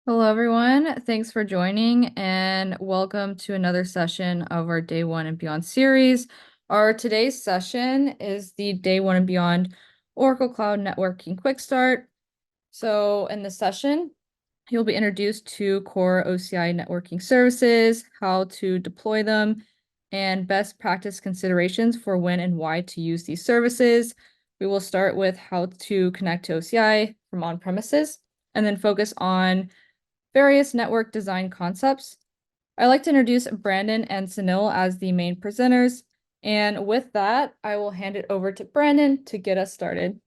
Hello, everyone. Thanks for joining and welcome to another session of our Day One and Beyond series. Our today's session is the Day One and Beyond Oracle Cloud Networking Quick Start. So, in this session, you'll be introduced to core OCI networking services, how to deploy them, and best practice considerations for when and why to use these services. We will start with how to connect to OCI from on-premises and then focus on various network design concepts. I'd like to introduce Brandon and Sunil as the main presenters. And with that, I will hand it over to Brandon to get us started.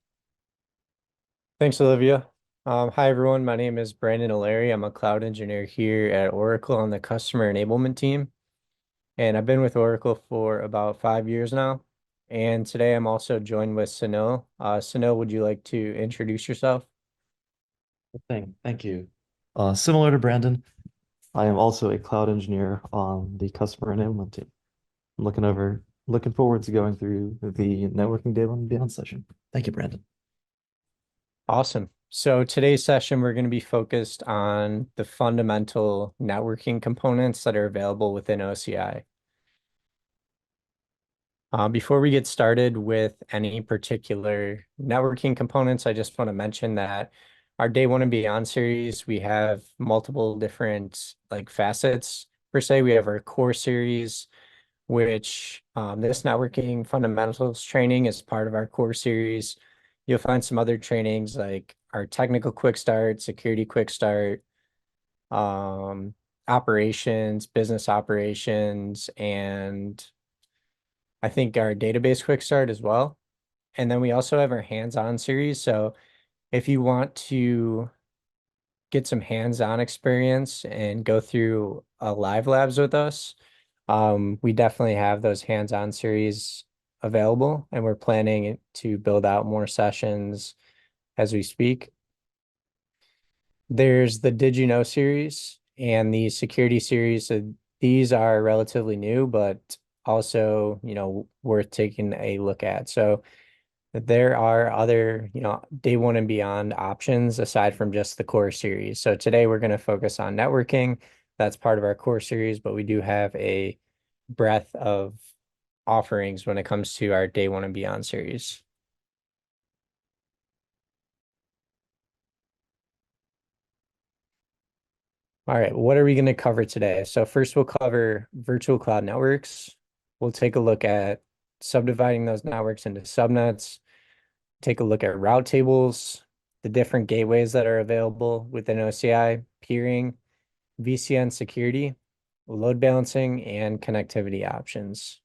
Thanks, Olivia. Hi, everyone. My name is Brandon O'Leary. I'm a cloud engineer here at Oracle on the customer enablement team. And I've been with Oracle for about 5 years now. And today I'm also joined with Sunil. Sunil, would you like to introduce yourself? Thank you. Similar to Brandon, I am also a cloud engineer on the customer enablement team. I'm looking forward to going through the networking day one and beyond session. Thank you, Brandon. Awesome. So today's session, we're going to be focused on the fundamental networking components that are available within OCI. Before we get started with any particular networking components, I just want to mention that our Day One and Beyond series, we have multiple different facets per se. We have our core series, which this networking fundamentals training is part of our core series. You'll find some other trainings like our technical quick start, security quick start, um, operations, business operations, and I think our database quick start as well. And then we also have our hands-on series. So if you want to get some hands-on experience and go through live labs with us, we definitely have those hands-on series available, and we're planning to build out more sessions as we speak. There's the Did You Know series and the security series. So these are relatively new, but also, worth taking a look at. So there are other, Day One and Beyond options aside from just the core series. So today we're going to focus on networking. That's part of our core series, but we do have a breadth of offerings when it comes to our Day One and Beyond series. All right, what are we going to cover today? So first we'll cover virtual cloud networks. We'll take a look at subdividing those networks into subnets, take a look at route tables, the different gateways that are available within OCI, peering, VCN security, load balancing, and connectivity options.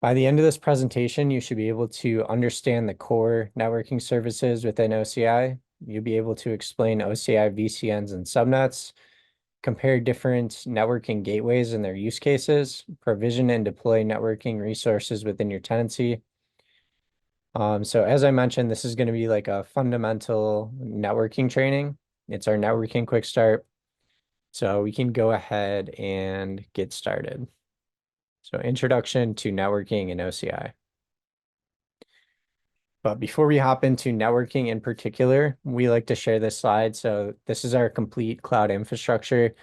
By the end of this presentation, you should be able to understand the core networking services within OCI. You'll be able to explain OCI VCNs and subnets, compare different networking gateways and their use cases, provision and deploy networking resources within your tenancy. So as I mentioned, this is going to be like a fundamental networking training. It's our networking quick start. So we can go ahead and get started. So introduction to networking in OCI. But before we hop into networking in particular, we like to share this slide. So this is our complete cloud infrastructure.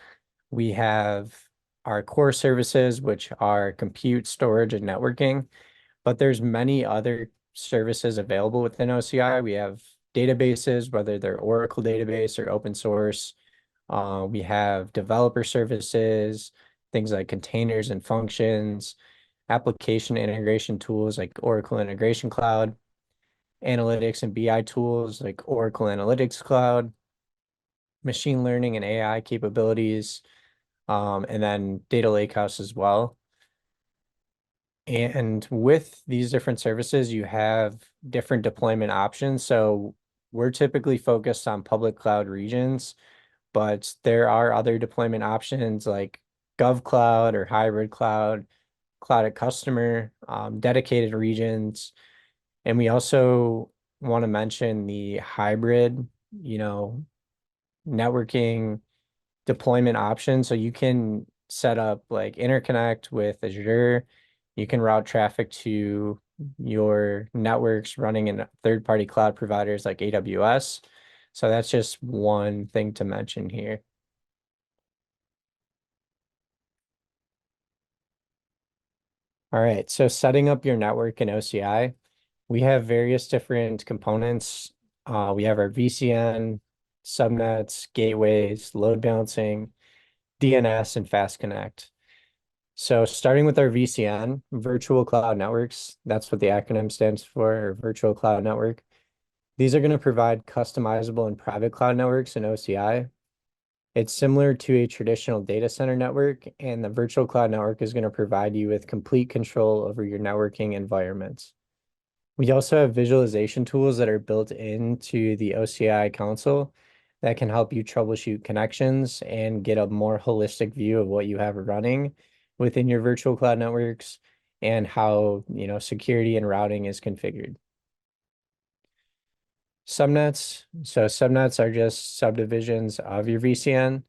We have our core services, which are compute, storage, and networking, but there's many other services available within OCI. We have databases, whether they're Oracle database or open source. We have developer services, things like containers and functions, application integration tools like Oracle Integration Cloud, analytics and BI tools like Oracle Analytics Cloud, machine learning and AI capabilities, and then data lakehouse as well. And with these different services, you have different deployment options. So we're typically focused on public cloud regions, but there are other deployment options like GovCloud or hybrid cloud, cloud at customer, dedicated regions. And we also want to mention the hybrid, you know, networking deployment option. So you can set up like interconnect with Azure. You can route traffic to your networks running in third-party cloud providers like AWS. So that's just one thing to mention here. All right, so setting up your network in OCI, we have various different components. We have our VCN, subnets, gateways, load balancing, DNS, and FastConnect. So starting with our VCN, Virtual Cloud Networks, that's what the acronym stands for, or Virtual Cloud Network. These are going to provide customizable and private cloud networks in OCI. It's similar to a traditional data center network, and the virtual cloud network is going to provide you with complete control over your networking environments. We also have visualization tools that are built into the OCI console that can help you troubleshoot connections and get a more holistic view of what you have running within your virtual cloud networks and how, security and routing is configured. Subnets. So subnets are just subdivisions of your VCN,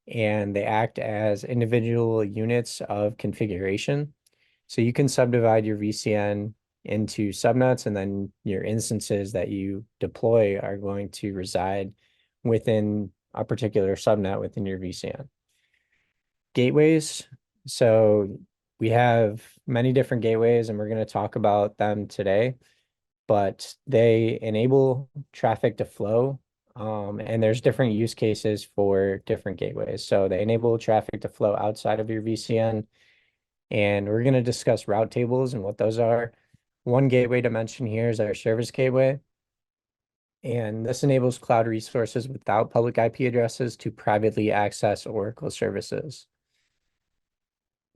and they act as individual units of configuration. So you can subdivide your VCN into subnets, and then your instances that you deploy are going to reside within a particular subnet within your VCN. Gateways. So we have many different gateways, and we're going to talk about them today, but they enable traffic to flow. And there's different use cases for different gateways. So they enable traffic to flow outside of your VCN. And we're going to discuss route tables and what those are. One gateway to mention here is our service gateway. And this enables cloud resources without public IP addresses to privately access Oracle services.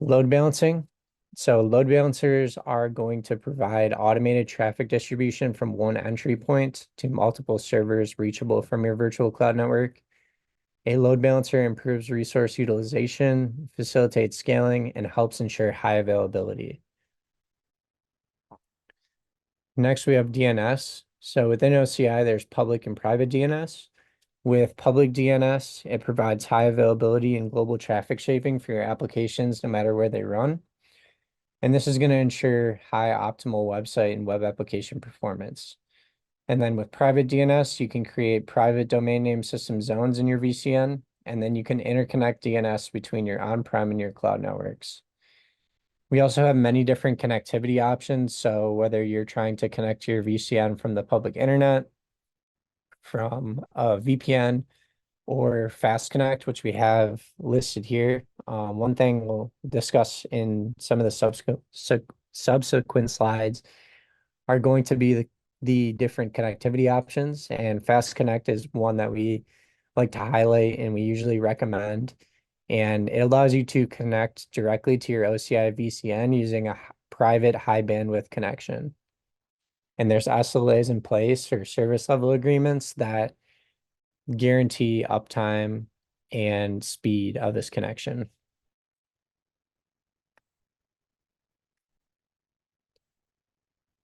Load balancing. So load balancers are going to provide automated traffic distribution from one entry point to multiple servers reachable from your virtual cloud network. A load balancer improves resource utilization, facilitates scaling, and helps ensure high availability. Next, we have DNS. So within OCI, there's public and private DNS. With public DNS, it provides high availability and global traffic shaping for your applications no matter where they run. And this is going to ensure high optimal website and web application performance. And then with private DNS, you can create private domain name system zones in your VCN, and then you can interconnect DNS between your on-prem and your cloud networks. We also have many different connectivity options. So whether you're trying to connect to your VCN from the public internet, from a VPN, or FastConnect, which we have listed here. One thing we'll discuss in some of the subsequent slides are going to be the different connectivity options, and FastConnect is one that we like to highlight and we usually recommend. And it allows you to connect directly to your OCI VCN using a private high bandwidth connection. And there's SLAs in place or service level agreements that guarantee uptime and speed of this connection.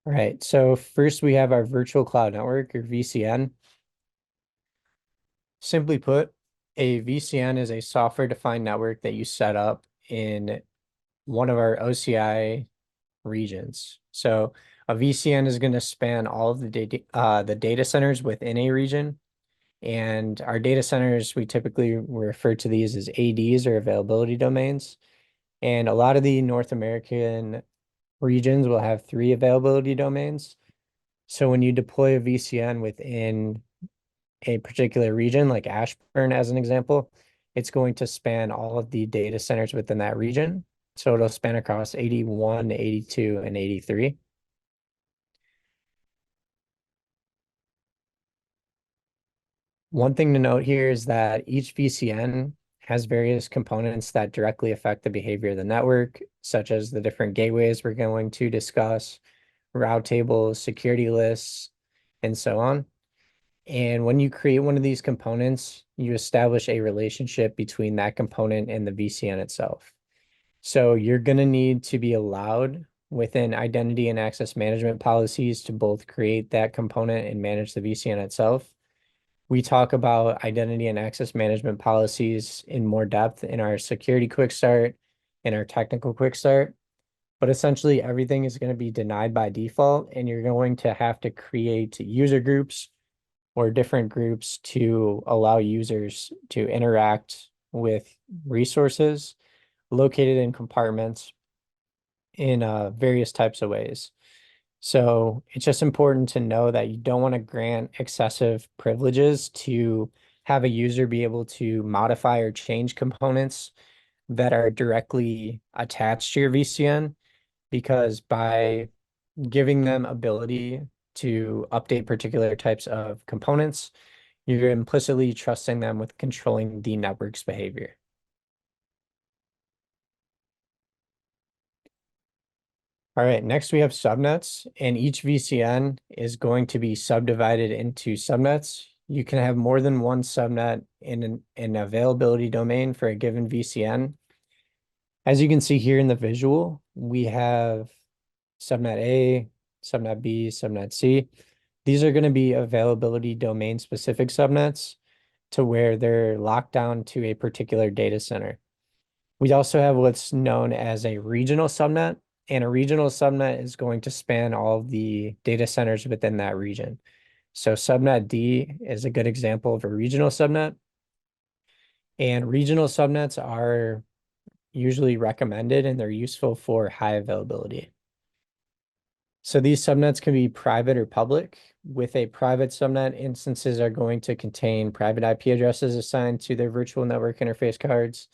All right, so first we have our virtual cloud network, or VCN. Simply put, a VCN is a software-defined network that you set up in one of our OCI regions. So a VCN is going to span all of the data centers within a region. And our data centers, we typically refer to these as ADs, or availability domains. And a lot of the North American regions will have 3 availability domains. So when you deploy a VCN within a particular region, like Ashburn as an example, it's going to span all of the data centers within that region. So it'll span across 81, 82, and 83. One thing to note here is that each VCN has various components that directly affect the behavior of the network, such as the different gateways we're going to discuss, route tables, security lists, and so on. And when you create one of these components, you establish a relationship between that component and the VCN itself. So you're going to need to be allowed within identity and access management policies to both create that component and manage the VCN itself. We talk about identity and access management policies in more depth in our security quick start, in our technical quick start. but essentially everything is going to be denied by default, and you're going to have to create user groups or different groups to allow users to interact with resources located in compartments in various types of ways. So it's just important to know that you don't want to grant excessive privileges to have a user be able to modify or change components that are directly attached to your VCN, because by giving them ability to update particular types of components, you're implicitly trusting them with controlling the network's behavior. All right, next we have subnets, and each VCN is going to be subdivided into subnets. You can have more than one subnet in an availability domain for a given VCN. As you can see here in the visual, we have subnet A, subnet B, subnet C. These are going to be availability domain specific subnets to where they're locked down to a particular data center. We also have what's known as a regional subnet, and a regional subnet is going to span all of the data centers within that region. So subnet D is a good example of a regional subnet, and regional subnets are usually recommended and they're useful for high availability. So these subnets can be private or public. With a private subnet, instances are going to contain private IP addresses assigned to their virtual network interface cards.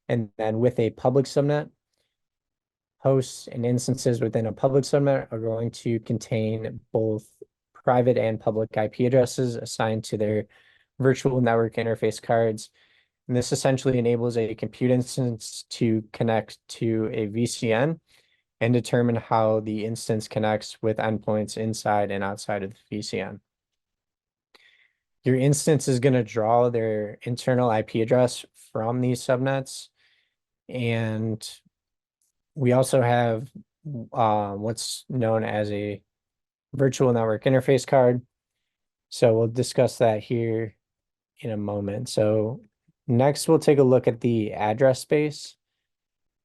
And then with a public subnet, hosts and instances within a public subnet are going to contain both private and public IP addresses assigned to their virtual network interface cards. And this essentially enables a compute instance to connect to a VCN and determine how the instance connects with endpoints inside and outside of the VCN. Your instance is going to draw their internal IP address from these subnets. And we also have what's known as a virtual network interface card. So we'll discuss that here in a moment. So next, we'll take a look at the address space.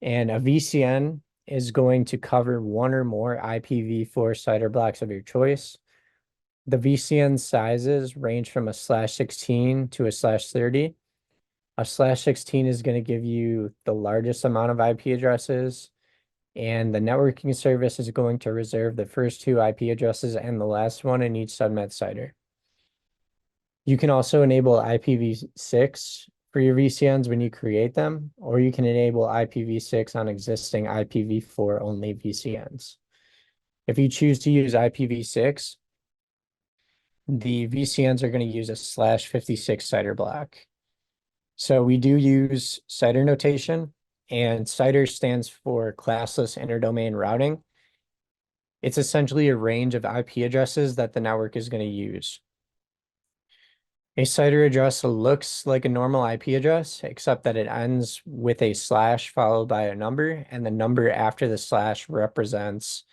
And a VCN is going to cover one or more IPv4 CIDR blocks of your choice. The VCN sizes range from a /16 to a /30. A /16 is going to give you the largest amount of IP addresses, and the networking service is going to reserve the first two IP addresses and the last one in each subnet CIDR. You can also enable IPv6 for your VCNs when you create them, or you can enable IPv6 on existing IPv4 only VCNs. If you choose to use IPv6, the VCNs are going to use a /56 CIDR block. So we do use CIDR notation, and CIDR stands for classless interdomain routing. It's essentially a range of IP addresses that the network is going to use. A CIDR address looks like a normal IP address, except that it ends with a slash followed by a number, and the number after the slash represents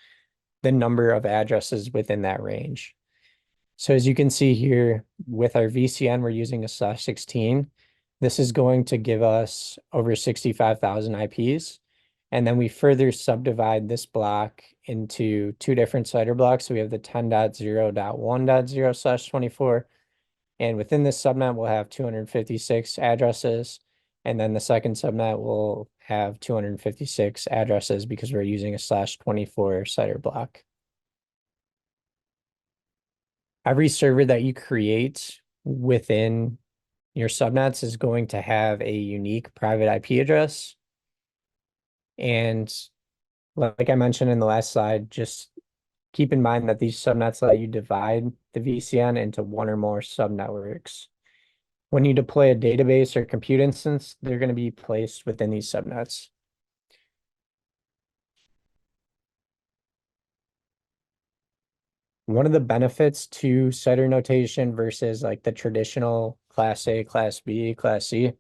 the number of addresses within that range. So as you can see here with our VCN, we're using a /16. This is going to give us over 65,000 IPs. And then we further subdivide this block into two different CIDR blocks. So we have the 10.0.1.0/24. And within this subnet, we'll have 256 addresses. And then the second subnet will have 256 addresses because we're using a /24 CIDR block. Every server that you create within your subnets is going to have a unique private IP address. And like I mentioned in the last slide, just keep in mind that these subnets let you divide the VCN into one or more subnetworks. When you deploy a database or compute instance, they're going to be placed within these subnets. One of the benefits to CIDR notation versus like the traditional Class A, Class B, Class C,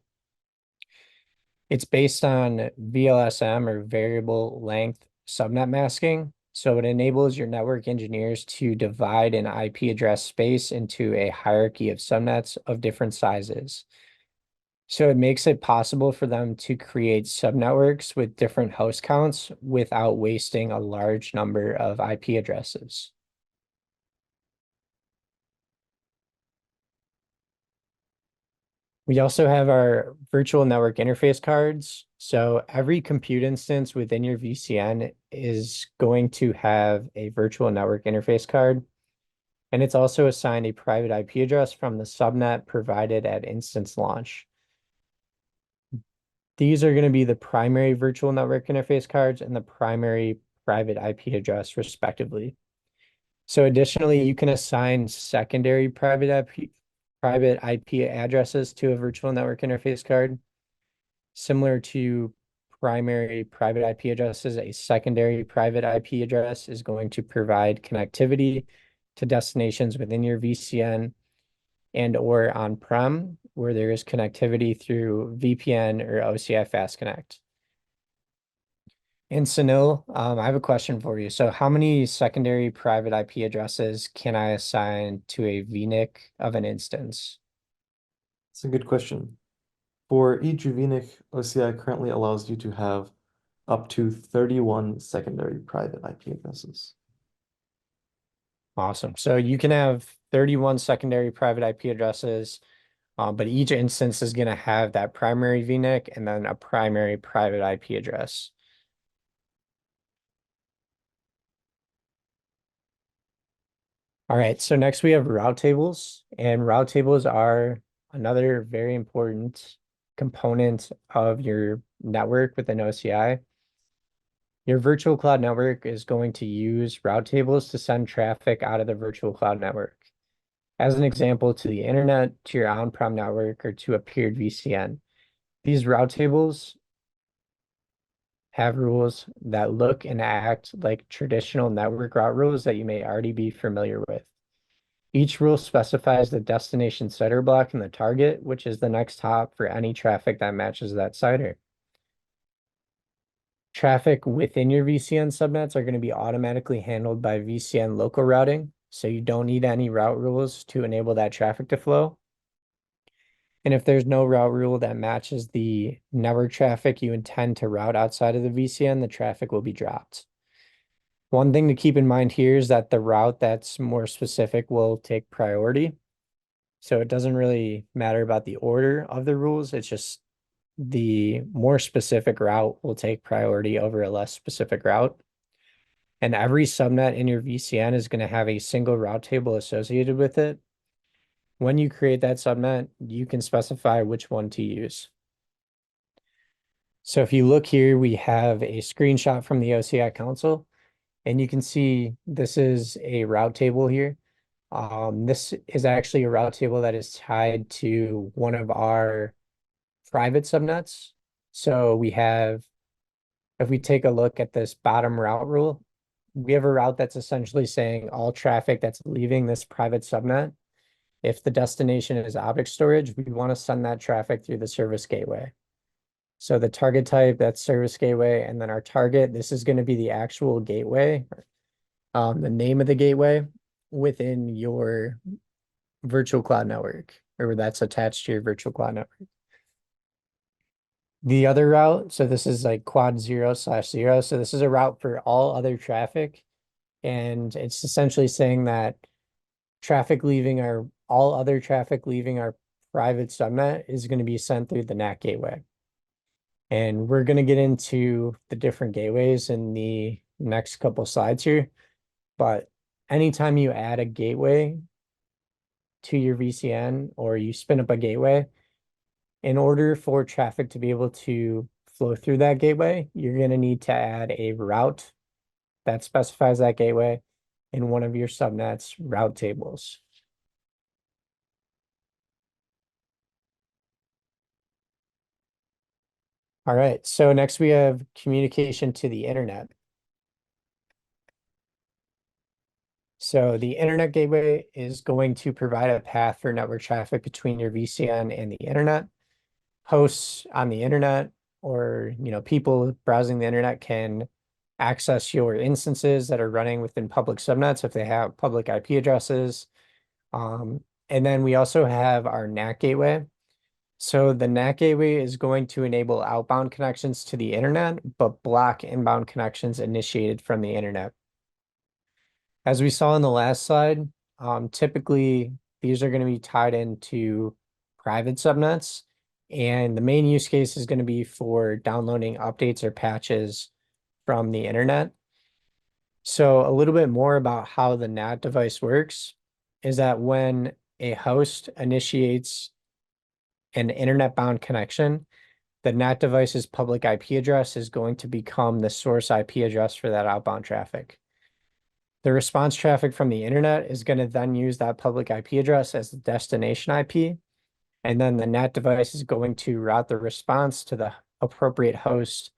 it's based on VLSM or variable length subnet masking. So it enables your network engineers to divide an IP address space into a hierarchy of subnets of different sizes. So it makes it possible for them to create subnetworks with different host counts without wasting a large number of IP addresses. We also have our virtual network interface cards. So every compute instance within your VCN is going to have a virtual network interface card. And it's also assigned a private IP address from the subnet provided at instance launch. These are going to be the primary virtual network interface cards and the primary private IP address, respectively. So additionally, you can assign secondary private IP addresses to a virtual network interface card. Similar to primary private IP addresses, a secondary private IP address is going to provide connectivity to destinations within your VCN and or on-prem where there is connectivity through VPN or OCI FastConnect. And Sunil, I have a question for you. So how many secondary private IP addresses can I assign to a VNIC of an instance? It's a good question. For each VNIC, OCI currently allows you to have up to 31 secondary private IP addresses. Awesome. So you can have 31 secondary private IP addresses, but each instance is going to have that primary VNIC and then a primary private IP address. All right, so next we have route tables, and route tables are another very important component of your network within OCI. Your virtual cloud network is going to use route tables to send traffic out of the virtual cloud network. As an example, to the internet, to your on-prem network, or to a peered VCN. These route tables have rules that look and act like traditional network route rules that you may already be familiar with. Each rule specifies the destination CIDR block and the target, which is the next hop for any traffic that matches that CIDR. Traffic within your VCN subnets are going to be automatically handled by VCN local routing, so you don't need any route rules to enable that traffic to flow. And if there's no route rule that matches the network traffic you intend to route outside of the VCN, the traffic will be dropped. One thing to keep in mind here is that the route that's more specific will take priority. So it doesn't really matter about the order of the rules. It's just the more specific route will take priority over a less specific route. And every subnet in your VCN is going to have a single route table associated with it. When you create that subnet, you can specify which one to use. So if you look here, we have a screenshot from the OCI console, and you can see this is a route table here. This is actually a route table that is tied to one of our private subnets. So we have, if we take a look at this bottom route rule, we have a route that's essentially saying all traffic that's leaving this private subnet, if the destination is object storage, we want to send that traffic through the service gateway. So the target type, that's service gateway, and then our target, this is going to be the actual gateway, the name of the gateway within your virtual cloud network, or that's attached to your virtual cloud network. The other route, so this is like quad 0/0. So this is a route for all other traffic. And it's essentially saying that all other traffic leaving our private subnet is going to be sent through the NAT gateway. And we're going to get into the different gateways in the next couple slides here. But anytime you add a gateway to your VCN or you spin up a gateway, in order for traffic to be able to flow through that gateway, you're going to need to add a route that specifies that gateway in one of your subnet's route tables. All right, so next we have communication to the internet. So the internet gateway is going to provide a path for network traffic between your VCN and the internet. Hosts on the internet or people browsing the internet can access your instances that are running within public subnets if they have public IP addresses. And then we also have our NAT gateway. So the NAT gateway is going to enable outbound connections to the internet, but block inbound connections initiated from the internet. As we saw in the last slide, typically these are going to be tied into private subnets, and the main use case is going to be for downloading updates or patches from the internet. So a little bit more about how the NAT device works is that when a host initiates an internet-bound connection, the NAT device's public IP address is going to become the source IP address for that outbound traffic. The response traffic from the internet is going to then use that public IP address as the destination IP, and then the NAT device is going to route the response to the appropriate host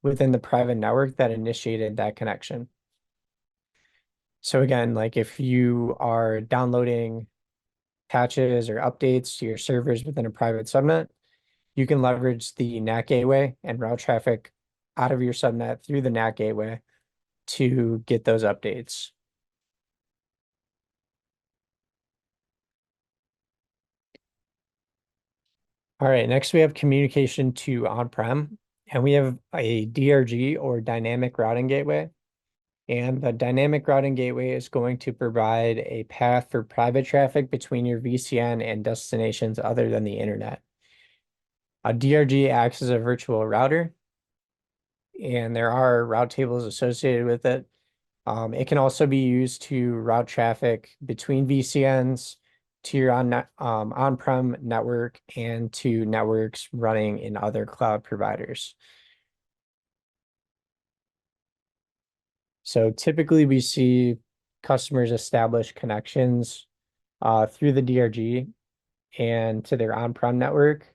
within the private network that initiated that connection. So again, like if you are downloading patches or updates to your servers within a private subnet, you can leverage the NAT gateway and route traffic out of your subnet through the NAT gateway to get those updates. All right, next we have communication to on-prem, and we have a DRG or dynamic routing gateway. And the dynamic routing gateway is going to provide a path for private traffic between your VCN and destinations other than the internet. A DRG acts as a virtual router, and there are route tables associated with it. It can also be used to route traffic between VCNs to your on-prem network and to networks running in other cloud providers. So typically we see customers establish connections through the DRG and to their on-prem network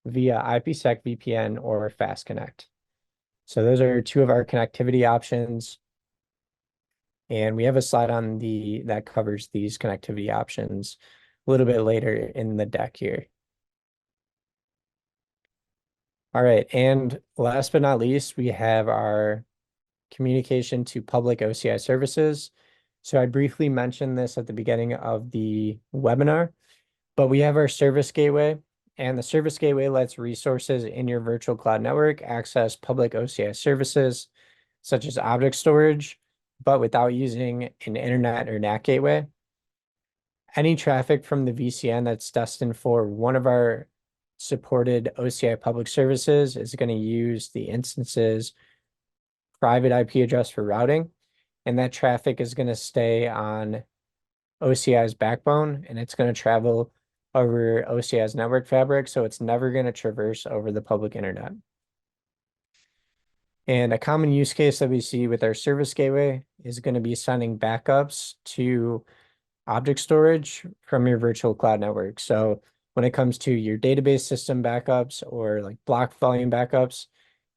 via IPsec VPN or FastConnect. So those are two of our connectivity options. And we have a slide on that covers these connectivity options a little bit later in the deck here. All right, and last but not least, we have our communication to public OCI services. So I briefly mentioned this at the beginning of the webinar, but we have our service gateway, and the service gateway lets resources in your virtual cloud network access public OCI services, such as object storage, but without using an internet or NAT gateway. Any traffic from the VCN that's destined for one of our supported OCI public services is going to use the instance's private IP address for routing, and that traffic is going to stay on OCI's backbone, and it's going to travel over OCI's network fabric, so it's never going to traverse over the public internet. And a common use case that we see with our service gateway is going to be sending backups to object storage from your virtual cloud network. So when it comes to your database system backups or like block volume backups,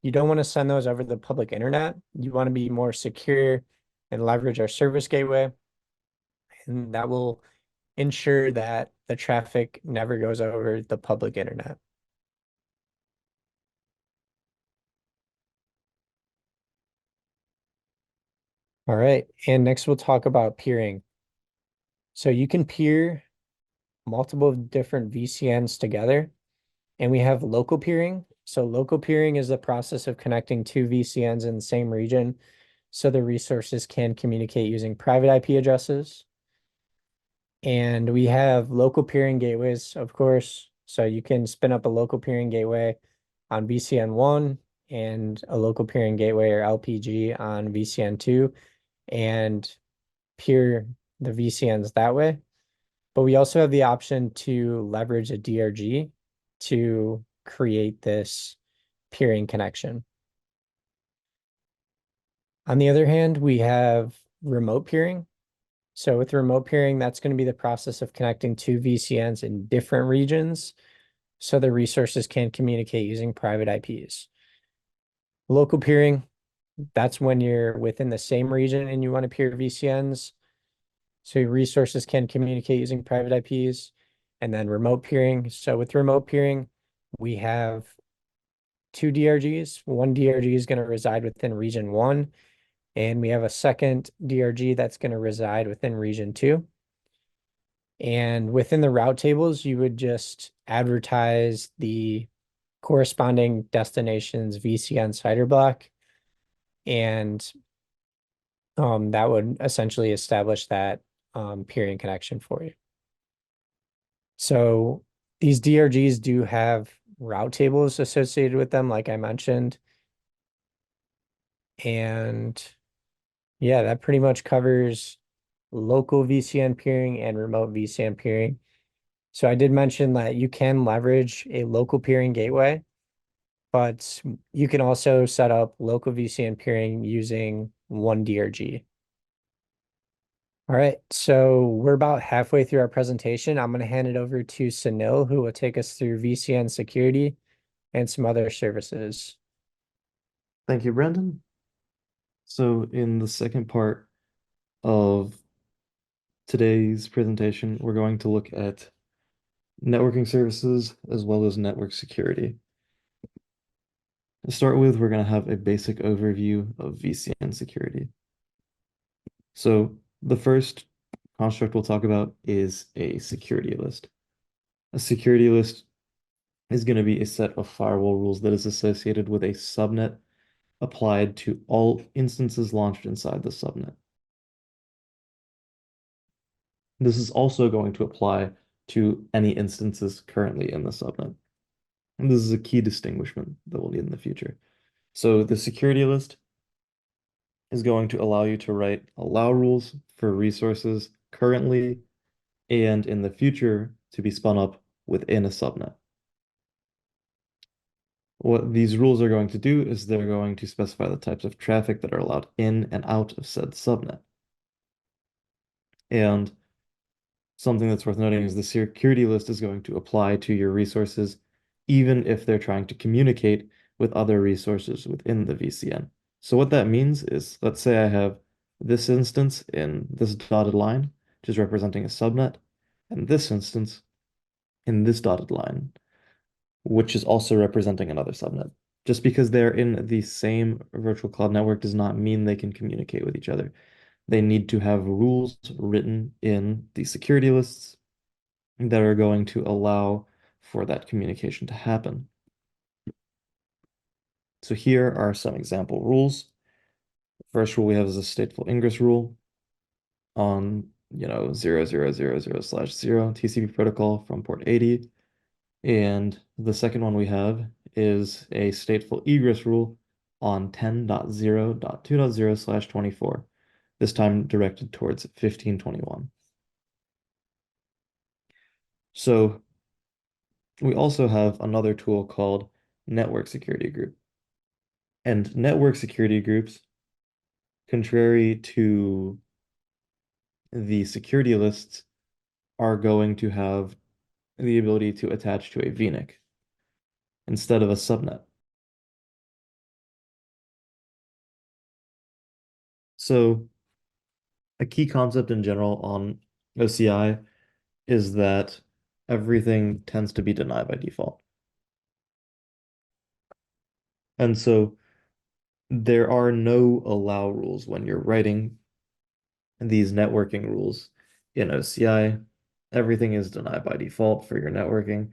you don't want to send those over the public internet. You want to be more secure and leverage our service gateway. And that will ensure that the traffic never goes over the public internet. All right, and next we'll talk about peering. So you can peer multiple different VCNs together, and we have local peering. So local peering is the process of connecting two VCNs in the same region so the resources can communicate using private IP addresses. And we have local peering gateways, of course. So you can spin up a local peering gateway on VCN1 and a local peering gateway or LPG on VCN2 and peer the VCNs that way. But we also have the option to leverage a DRG to create this peering connection. On the other hand, we have remote peering. So with remote peering, that's going to be the process of connecting two VCNs in different regions so the resources can communicate using private IPs. Local peering, that's when you're within the same region and you want to peer VCNs so your resources can communicate using private IPs. And then remote peering. So with remote peering, we have two DRGs. One DRG is going to reside within region 1, and we have a second DRG that's going to reside within region 2. And within the route tables, you would just advertise the corresponding destination's VCN CIDR block, and that would essentially establish that peering connection for you. So these DRGs do have route tables associated with them, like I mentioned. And yeah, that pretty much covers local VCN peering and remote VCN peering. So I did mention that you can leverage a local peering gateway, but you can also set up local VCN peering using one DRG. All right, so we're about halfway through our presentation. I'm going to hand it over to Sunil, who will take us through VCN security and some other services. Thank you, Brandon. So in the second part of today's presentation, we're going to look at networking services as well as network security. To start with, we're going to have a basic overview of VCN security. So the first construct we'll talk about is a security list. A security list is going to be a set of firewall rules that is associated with a subnet applied to all instances launched inside the subnet. This is also going to apply to any instances currently in the subnet. And this is a key distinguishment that we'll need in the future. So the security list is going to allow you to write allow rules for resources currently and in the future to be spun up within a subnet. What these rules are going to do is they're going to specify the types of traffic that are allowed in and out of said subnet. And something that's worth noting is the security list is going to apply to your resources even if they're trying to communicate with other resources within the VCN. So what that means is, let's say I have this instance in this dotted line, which is representing a subnet, and this instance in this dotted line, which is also representing another subnet. Just because they're in the same virtual cloud network does not mean they can communicate with each other. They need to have rules written in the security lists that are going to allow for that communication to happen. So here are some example rules. The first rule we have is a stateful ingress rule on 0000/0 TCP protocol from port 80. And the second one we have is a stateful egress rule on 10.0.2.0/24, this time directed towards 1521. So we also have another tool called network security group. And network security groups, contrary to the security lists, are going to have the ability to attach to a VNIC instead of a subnet. So a key concept in general on OCI is that everything tends to be denied by default. And so there are no allow rules when you're writing these networking rules in OCI. Everything is denied by default for your networking.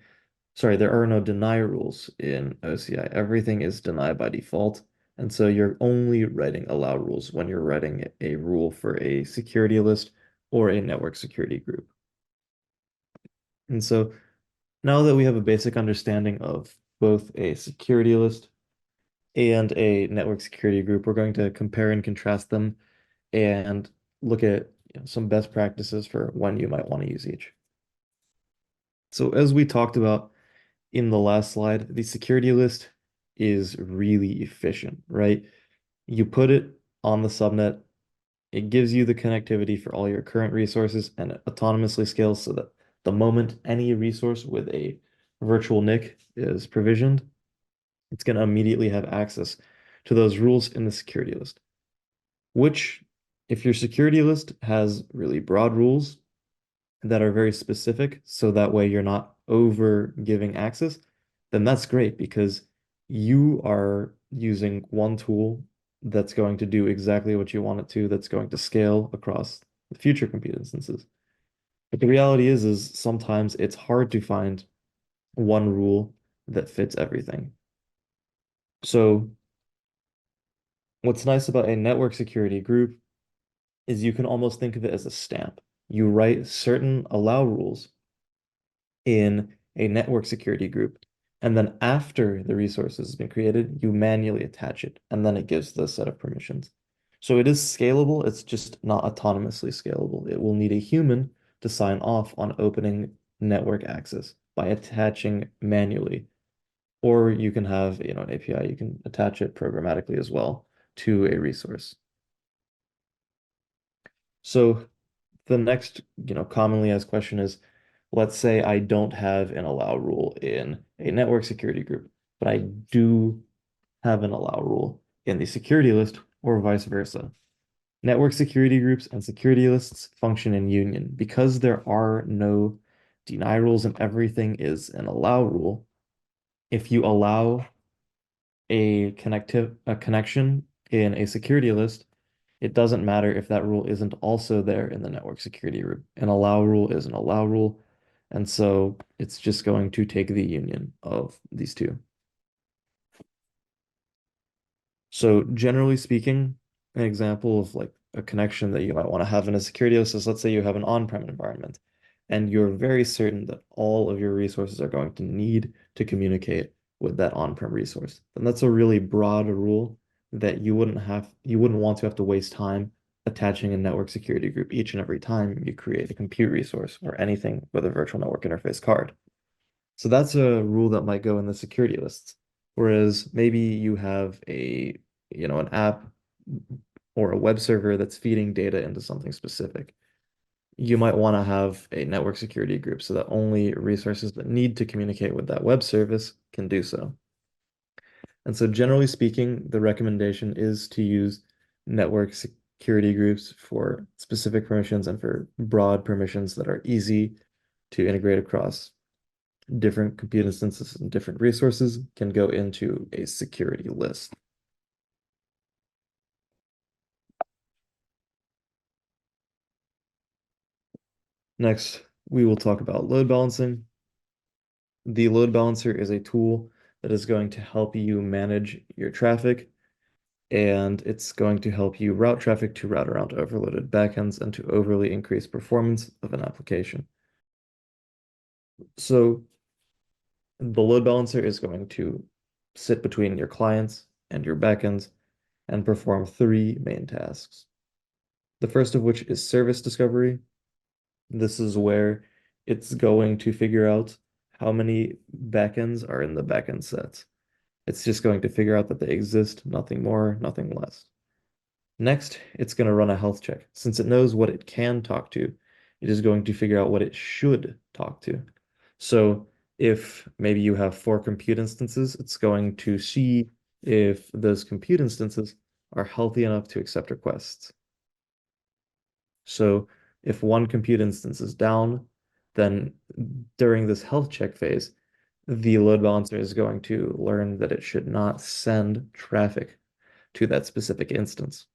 Sorry, there are no deny rules in OCI. Everything is denied by default. And so you're only writing allow rules when you're writing a rule for a security list or a network security group. And so now that we have a basic understanding of both a security list and a network security group, we're going to compare and contrast them and look at some best practices for when you might want to use each. So as we talked about in the last slide, the security list is really efficient, right? You put it on the subnet, it gives you the connectivity for all your current resources, and it autonomously scales so that the moment any resource with a virtual NIC is provisioned, it's going to immediately have access to those rules in the security list. Which, if your security list has really broad rules that are very specific, so that way you're not over giving access, then that's great because you are using one tool that's going to do exactly what you want it to, that's going to scale across the future compute instances. But the reality is sometimes it's hard to find one rule that fits everything. So what's nice about a network security group is you can almost think of it as a stamp. You write certain allow rules in a network security group, and then after the resource has been created, you manually attach it, and then it gives the set of permissions. So it is scalable, it's just not autonomously scalable. It will need a human to sign off on opening network access by attaching manually. Or you can have, an API, you can attach it programmatically as well to a resource. So the next, commonly asked question is, let's say I don't have an allow rule in a network security group, but I do have an allow rule in the security list or vice versa. Network security groups and security lists function in union. Because there are no deny rules and everything is an allow rule, if you allow a connection in a security list, it doesn't matter if that rule isn't also there in the network security group. An allow rule is an allow rule, and so it's just going to take the union of these two. So generally speaking, an example of like a connection that you might want to have in a security list is, let's say you have an on-prem environment and you're very certain that all of your resources are going to need to communicate with that on-prem resource. And that's a really broad rule that you wouldn't want to have to waste time attaching a network security group each and every time you create a compute resource or anything with a virtual network interface card. So that's a rule that might go in the security lists. Whereas maybe you have an app or a web server that's feeding data into something specific. You might want to have a network security group so that only resources that need to communicate with that web service can do so. And so generally speaking, the recommendation is to use network security groups for specific permissions and for broad permissions that are easy to integrate across different compute instances and different resources can go into a security list. Next, we will talk about load balancing. The load balancer is a tool that is going to help you manage your traffic, and it's going to help you route traffic to route around overloaded backends and to overly increase performance of an application. So the load balancer is going to sit between your clients and your backends and perform three main tasks. The first of which is service discovery. This is where it's going to figure out how many backends are in the backend sets. It's just going to figure out that they exist, nothing more, nothing less. Next, it's going to run a health check. Since it knows what it can talk to, it is going to figure out what it should talk to. So if maybe you have 4 compute instances, it's going to see if those compute instances are healthy enough to accept requests. So if one compute instance is down, then during this health check phase, the load balancer is going to learn that it should not send traffic to that specific instance.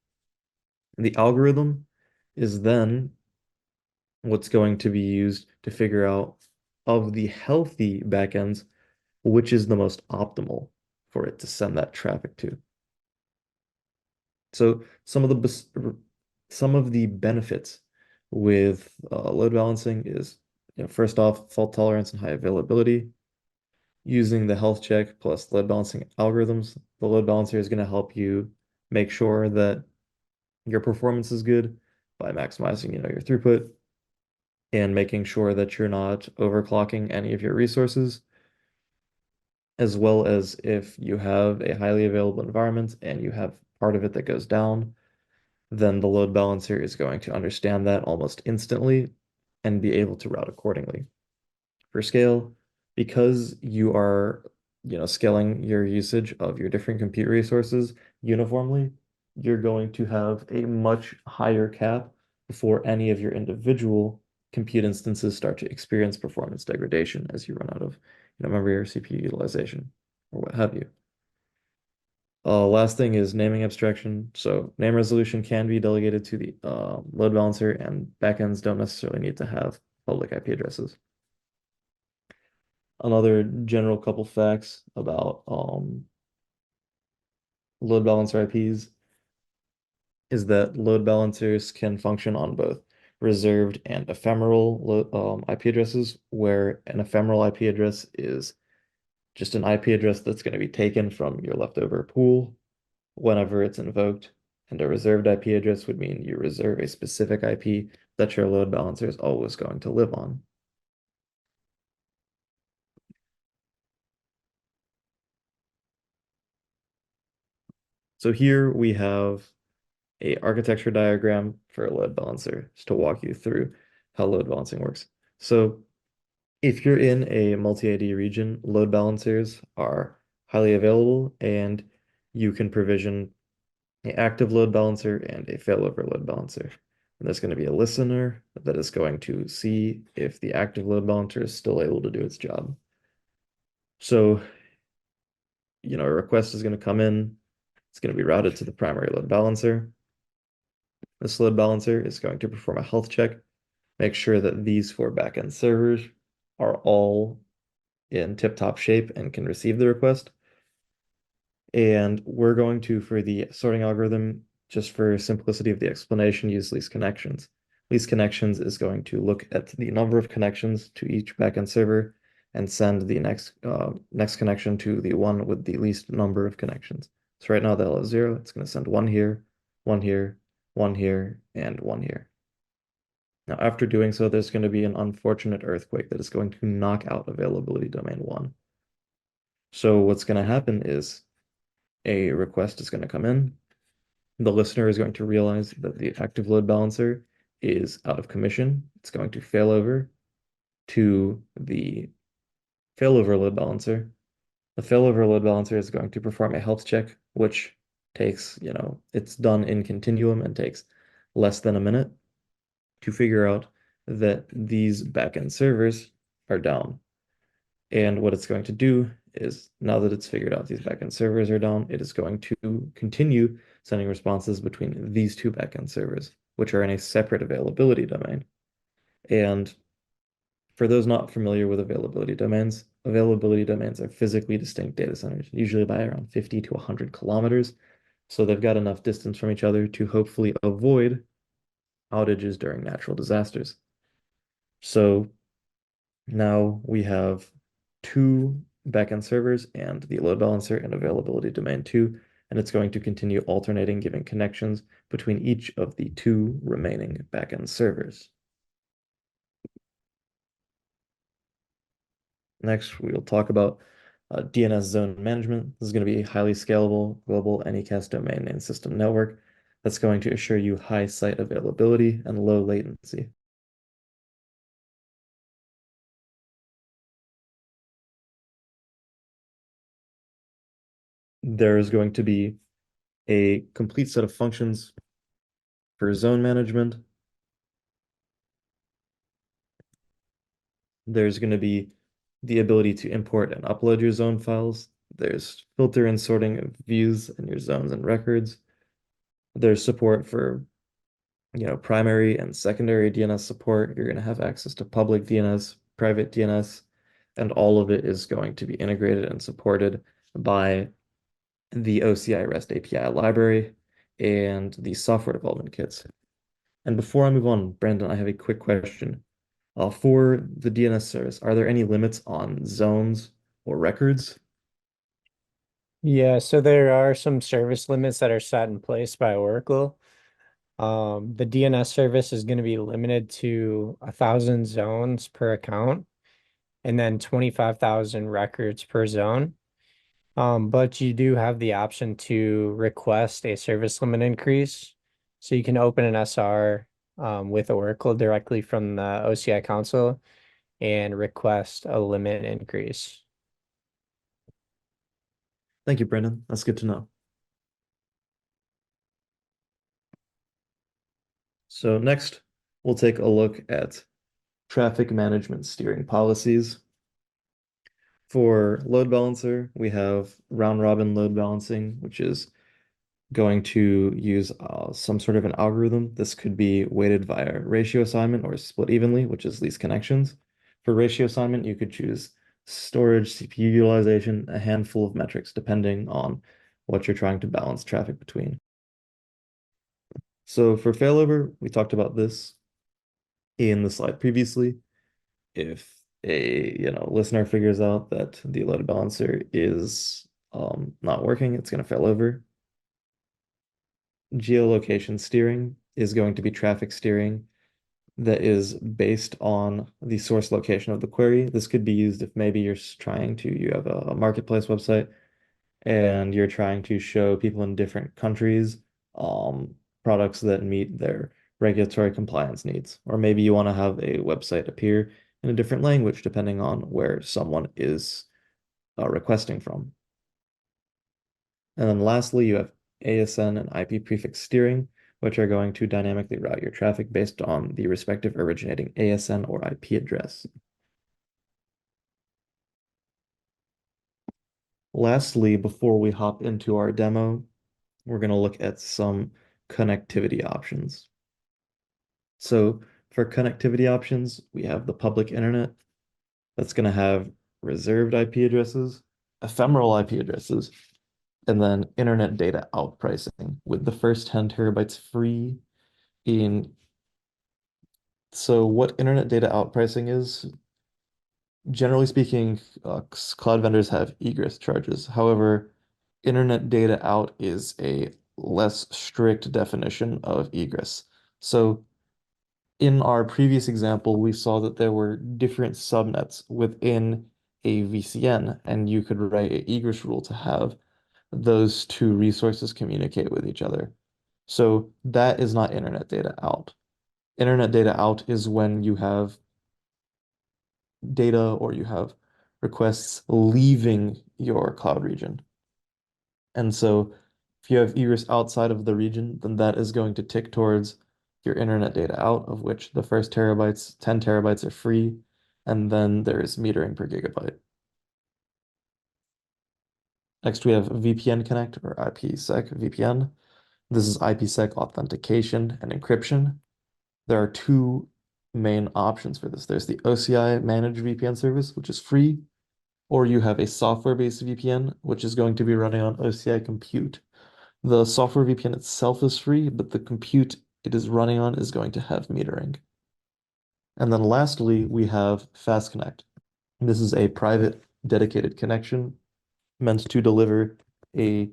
The algorithm is then what's going to be used to figure out of the healthy backends, which is the most optimal for it to send that traffic to. So some of the benefits with load balancing is, first off, fault tolerance and high availability. Using the health check plus load balancing algorithms, the load balancer is going to help you make sure that your performance is good by maximizing, your throughput and making sure that you're not overclocking any of your resources, as well as if you have a highly available environment and you have part of it that goes down, then the load balancer is going to understand that almost instantly and be able to route accordingly. For scale, because you are, scaling your usage of your different compute resources uniformly, you're going to have a much higher cap before any of your individual compute instances start to experience performance degradation as you run out of, memory or CPU utilization or what have you. Last thing is naming abstraction. So name resolution can be delegated to the load balancer, and backends don't necessarily need to have public IP addresses. Another general couple facts about load balancer IPs is that load balancers can function on both reserved and ephemeral IP addresses, where an ephemeral IP address is just an IP address that's going to be taken from your leftover pool whenever it's invoked. And a reserved IP address would mean you reserve a specific IP that your load balancer is always going to live on. So here we have a architecture diagram for a load balancer just to walk you through how load balancing works. So if you're in a multi-ID region, load balancers are highly available and you can provision an active load balancer and a failover load balancer. And there's going to be a listener that is going to see if the active load balancer is still able to do its job. So, a request is going to come in. It's going to be routed to the primary load balancer. This load balancer is going to perform a health check, make sure that these four backend servers are all in tip-top shape and can receive the request. And we're going to, for the sorting algorithm, just for simplicity of the explanation, use least connections. Least connections is going to look at the number of connections to each backend server and send the next connection to the one with the least number of connections. So right now they'll have 0. It's going to send one here, one here, one here, and one here. Now, after doing so, there's going to be an unfortunate earthquake that is going to knock out availability domain 1. So what's going to happen is a request is going to come in. The listener is going to realize that the active load balancer is out of commission. It's going to fail over to the failover load balancer. The failover load balancer is going to perform a health check, which takes, it's done in continuum and takes less than a minute to figure out that these backend servers are down. And what it's going to do is, now that it's figured out these backend servers are down, it is going to continue sending responses between these two backend servers, which are in a separate availability domain. And for those not familiar with availability domains are physically distinct data centers, usually by around 50 to 100 kilometers. So they've got enough distance from each other to hopefully avoid outages during natural disasters. So now we have two backend servers and the load balancer and availability domain 2, and it's going to continue alternating, giving connections between each of the two remaining backend servers. Next, we'll talk about DNS zone management. This is going to be a highly scalable global Anycast domain name system network that's going to assure you high site availability and low latency. There is going to be a complete set of functions for zone management. There's going to be the ability to import and upload your zone files. There's filter and sorting of views in your zones and records. There's support for, primary and secondary DNS support. You're going to have access to public DNS, private DNS, and all of it is going to be integrated and supported by the OCI REST API library and the software development kits. And before I move on, Brandon, I have a quick question. For the DNS service, are there any limits on zones or records? Yeah, so there are some service limits that are set in place by Oracle. The DNS service is going to be limited to 1,000 zones per account and then 25,000 records per zone. But you do have the option to request a service limit increase. So you can open an SR with Oracle directly from the OCI console and request a limit increase. Thank you, Brandon. That's good to know. So next, we'll take a look at traffic management steering policies. For load balancer, we have round robin load balancing, which is going to use some sort of an algorithm. This could be weighted via ratio assignment or split evenly, which is least connections. For ratio assignment, you could choose storage, CPU utilization, a handful of metrics depending on what you're trying to balance traffic between. So for failover, we talked about this in the slide previously. If a listener figures out that the load balancer is not working, it's going to fail over. Geolocation steering is going to be traffic steering that is based on the source location of the query. This could be used if maybe you have a marketplace website and you're trying to show people in different countries products that meet their regulatory compliance needs. Or maybe you want to have a website appear in a different language depending on where someone is requesting from. And then lastly, you have ASN and IP prefix steering, which are going to dynamically route your traffic based on the respective originating ASN or IP address. Lastly, before we hop into our demo, we're going to look at some connectivity options. So for connectivity options, we have the public internet that's going to have reserved IP addresses, ephemeral IP addresses, and then internet data out pricing with the first 10 terabytes free in. So what internet data out pricing is, generally speaking, cloud vendors have egress charges. However, internet data out is a less strict definition of egress. So in our previous example, we saw that there were different subnets within a VCN, and you could write an egress rule to have those two resources communicate with each other. So that is not internet data out. Internet data out is when you have data or you have requests leaving your cloud region. And so if you have egress outside of the region, then that is going to tick towards your internet data out, of which the first terabytes, 10 terabytes are free, and then there is metering per gigabyte. Next, we have VPN Connect or IPsec VPN. This is IPsec authentication and encryption. There are two main options for this. There's the OCI managed VPN service, which is free, or you have a software-based VPN, which is going to be running on OCI Compute. The software VPN itself is free, but the compute it is running on is going to have metering. And then lastly, we have FastConnect. This is a private dedicated connection meant to deliver a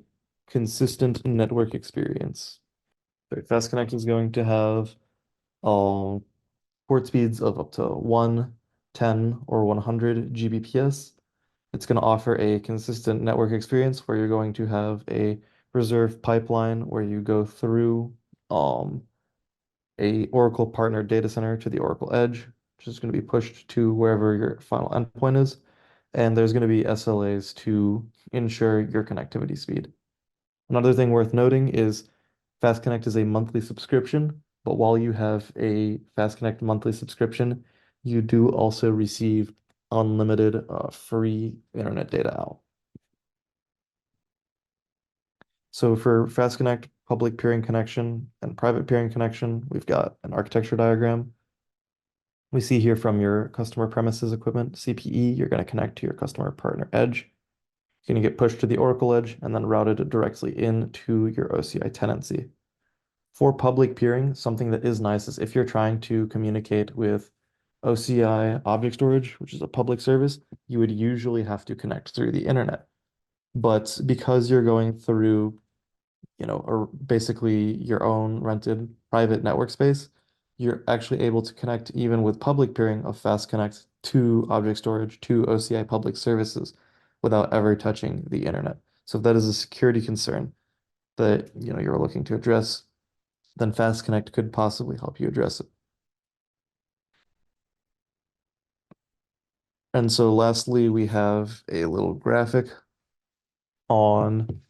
consistent network experience. So FastConnect is going to have port speeds of up to 1, 10, or 100 Gbps. It's going to offer a consistent network experience where you're going to have a reserved pipeline where you go through a Oracle partner data center to the Oracle Edge, which is going to be pushed to wherever your final endpoint is. And there's going to be SLAs to ensure your connectivity speed. Another thing worth noting is FastConnect is a monthly subscription, but while you have a FastConnect monthly subscription, you do also receive unlimited free internet data out. So for FastConnect public peering connection and private peering connection, we've got an architecture diagram. We see here from your customer premises equipment, CPE, you're going to connect to your customer partner edge. You're going to get pushed to the Oracle edge and then routed directly into your OCI tenancy. For public peering, something that is nice is if you're trying to communicate with OCI object storage, which is a public service, you would usually have to connect through the internet. But because you're going through, or basically your own rented private network space, you're actually able to connect even with public peering of FastConnect to object storage to OCI public services without ever touching the internet. So if that is a security concern that you're looking to address, then FastConnect could possibly help you address it. And so lastly, we have a little graphic on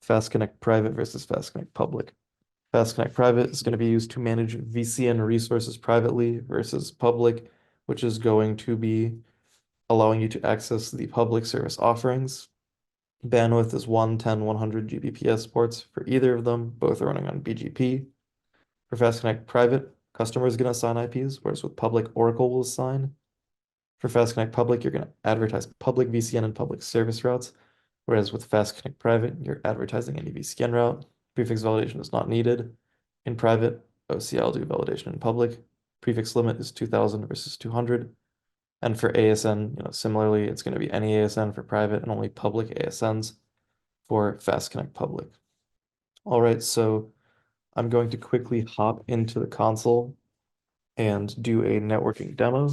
FastConnect private versus FastConnect public. FastConnect private is going to be used to manage VCN resources privately versus public, which is going to be allowing you to access the public service offerings. Bandwidth is 1, 10, 100 Gbps ports for either of them. Both are running on BGP. For FastConnect private, customer is going to assign IPs, whereas with public, Oracle will assign. For FastConnect Public, you're going to advertise public VCN and public service routes, whereas with FastConnect Private, you're advertising any VCN route. Prefix validation is not needed. In private, OCI will do validation in public. Prefix limit is 2000 versus 200. And for ASN, similarly, it's going to be any ASN for private and only public ASNs for FastConnect Public. All right, so I'm going to quickly hop into the console and do a networking demo.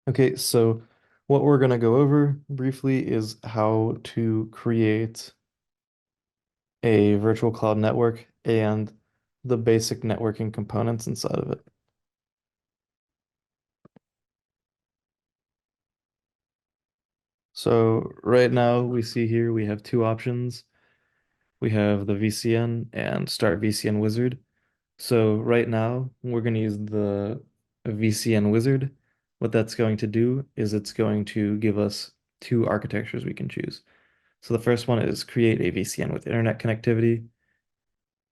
Okay, so what we're going to go over briefly is how to create a virtual cloud network and the basic networking components inside of it. So right now we see here we have two options. We have the VCN and Start VCN Wizard. So right now we're going to use the VCN Wizard. What that's going to do is it's going to give us two architectures we can choose. So the first one is create a VCN with internet connectivity,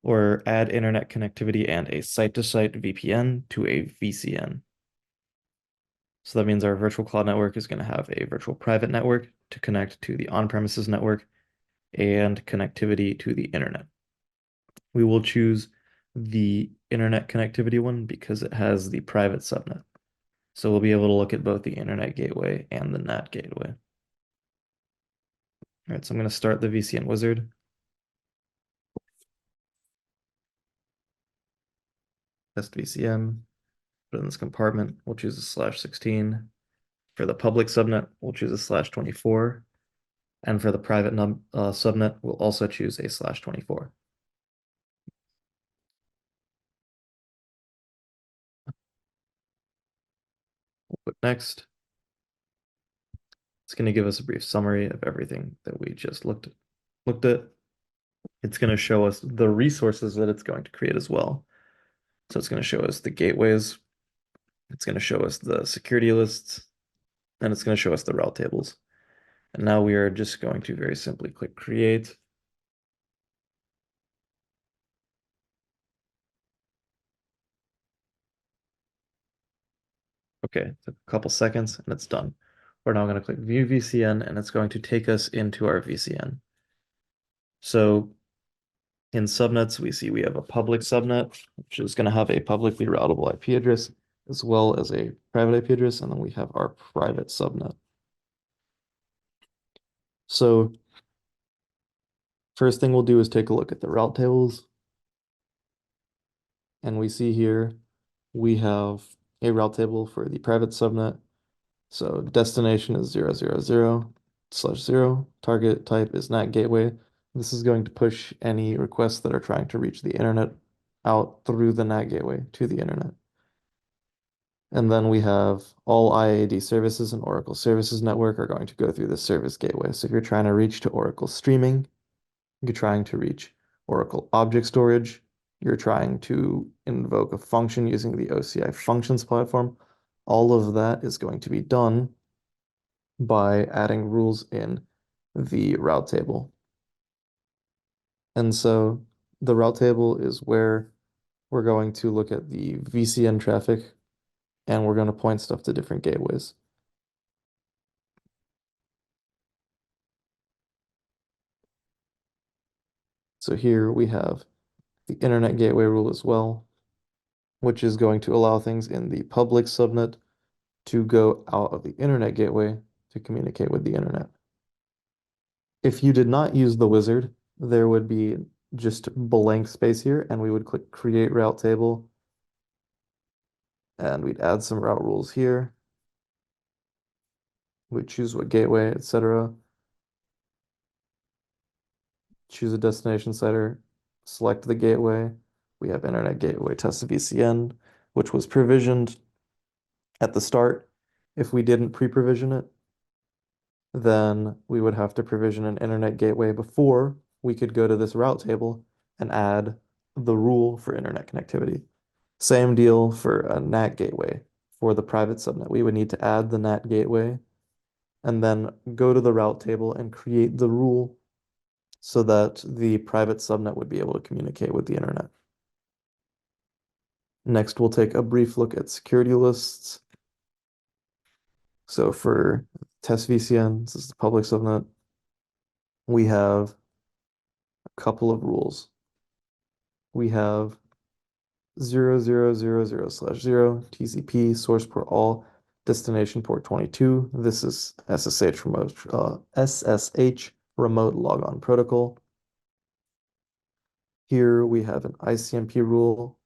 or add internet connectivity and a site-to-site VPN to a VCN. So that means our virtual cloud network is going to have a virtual private network to connect to the on-premises network and connectivity to the internet. We will choose the internet connectivity one because it has the private subnet. So we'll be able to look at both the internet gateway and the NAT gateway. All right, so I'm going to start the VCN wizard. Test VCN, put it in this compartment. We'll choose a /16. For the public subnet, we'll choose a /24. And for the private subnet, we'll also choose a /24. We'll put next. It's going to give us a brief summary of everything that we just looked at. It's going to show us the resources that it's going to create as well. So it's going to show us the gateways. It's going to show us the security lists, and it's going to show us the route tables. And now we are just going to very simply click create. Okay, took a couple seconds and it's done. We're now going to click view VCN and it's going to take us into our VCN. So in subnets, we see we have a public subnet, which is going to have a publicly routable IP address, as well as a private IP address, and then we have our private subnet. So first thing we'll do is take a look at the route tables. And we see here we have a route table for the private subnet. So destination is 000/0. Target type is NAT gateway. This is going to push any requests that are trying to reach the internet out through the NAT gateway to the internet. And then we have all IAD services and Oracle Services Network are going to go through the service gateway. So if you're trying to reach to Oracle Streaming, you're trying to reach Oracle Object Storage, you're trying to invoke a function using the OCI Functions platform, all of that is going to be done by adding rules in the route table. And so the route table is where we're going to look at the VCN traffic and we're going to point stuff to different gateways. So here we have the internet gateway rule as well, which is going to allow things in the public subnet to go out of the internet gateway to communicate with the internet. If you did not use the wizard, there would be just blank space here, and we would click create route table, and we'd add some route rules here. We'd choose what gateway, etc. Choose a destination setter, select the gateway. We have internet gateway test VCN, which was provisioned at the start. If we didn't pre-provision it, then we would have to provision an internet gateway before we could go to this route table and add the rule for internet connectivity. Same deal for a NAT gateway. For the private subnet, we would need to add the NAT gateway and then go to the route table and create the rule so that the private subnet would be able to communicate with the internet. Next, we'll take a brief look at security lists. So for test VCN, this is the public subnet, we have a couple of rules. We have 0000/0 TCP source port all destination port 22. This is SSH remote logon protocol. Here we have an ICMP rule.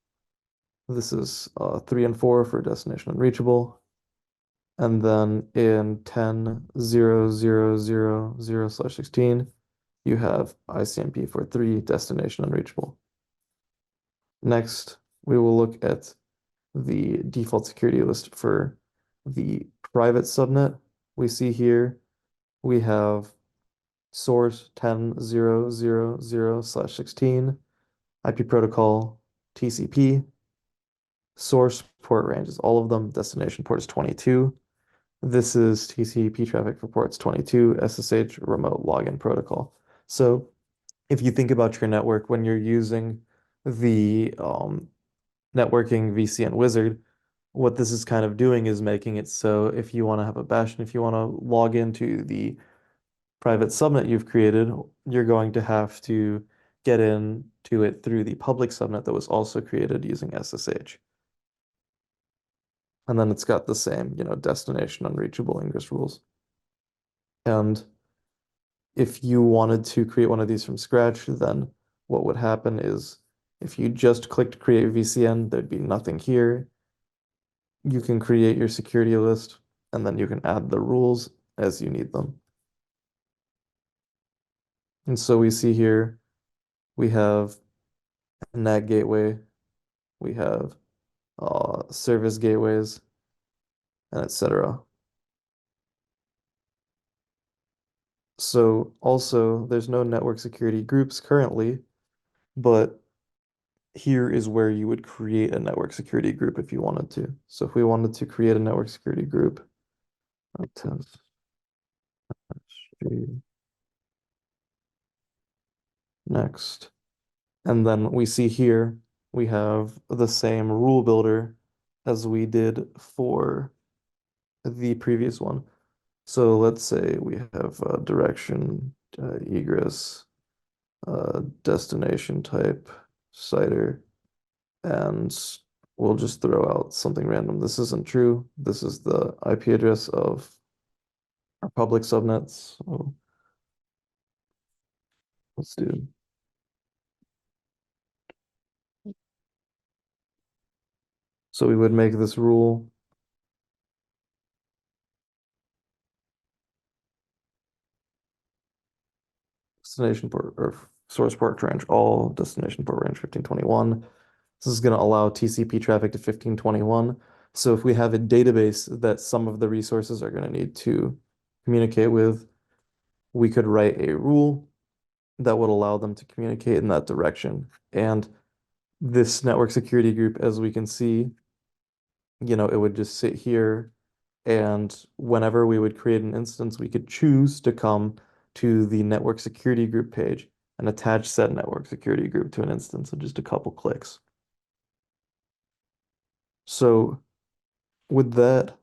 This is 3 and 4 for destination unreachable. And then in 10.0.0.0/16, you have ICMP for 3 destination unreachable. Next, we will look at the default security list for the private subnet. We see here we have source 10.0.0.0/16, IP protocol, TCP, source port ranges, all of them, destination port is 22. This is TCP traffic for ports 22, SSH remote login protocol. So if you think about your network when you're using the networking VCN wizard, what this is kind of doing is making it so if you want to have a bash and if you want to log into the private subnet you've created, you're going to have to get into it through the public subnet that was also created using SSH. And then it's got the same, destination unreachable ingress rules. And if you wanted to create one of these from scratch, then what would happen is if you just clicked create VCN, there'd be nothing here. You can create your security list and then you can add the rules as you need them. And so we see here, we have a NAT gateway, we have service gateways, and etc. So also, there's no network security groups currently, but here is where you would create a network security group if you wanted to. So if we wanted to create a network security group, test next. And then we see here, we have the same rule builder as we did for the previous one. So let's say we have direction, egress, destination type, CIDR, and we'll just throw out something random. This isn't true. This is the IP address of our public subnets. So let's do. So we would make this rule destination port or source port range all destination port range 1521. This is going to allow TCP traffic to 1521. So if we have a database that some of the resources are going to need to communicate with, we could write a rule that would allow them to communicate in that direction. And this network security group, as we can see, it would just sit here. And whenever we would create an instance, we could choose to come to the network security group page and attach said network security group to an instance in just a couple clicks. So with that,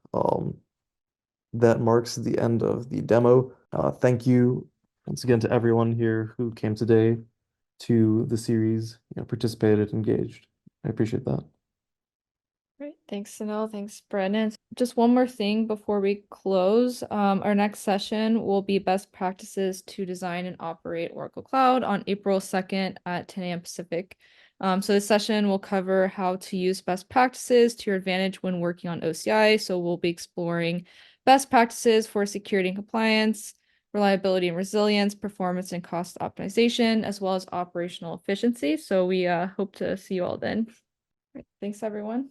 that marks the end of the demo. Thank you once again to everyone here who came today to the series, participated, engaged. I appreciate that. Great. Thanks, Sunil. Thanks, Brennan. Just one more thing before we close. Our next session will be best practices to design and operate Oracle Cloud on April 2nd at 10 a.m. Pacific. So this session will cover how to use best practices to your advantage when working on OCI. So we'll be exploring best practices for security and compliance, reliability and resilience, performance and cost optimization, as well as operational efficiency. So we hope to see you all then. Right. Thanks, everyone.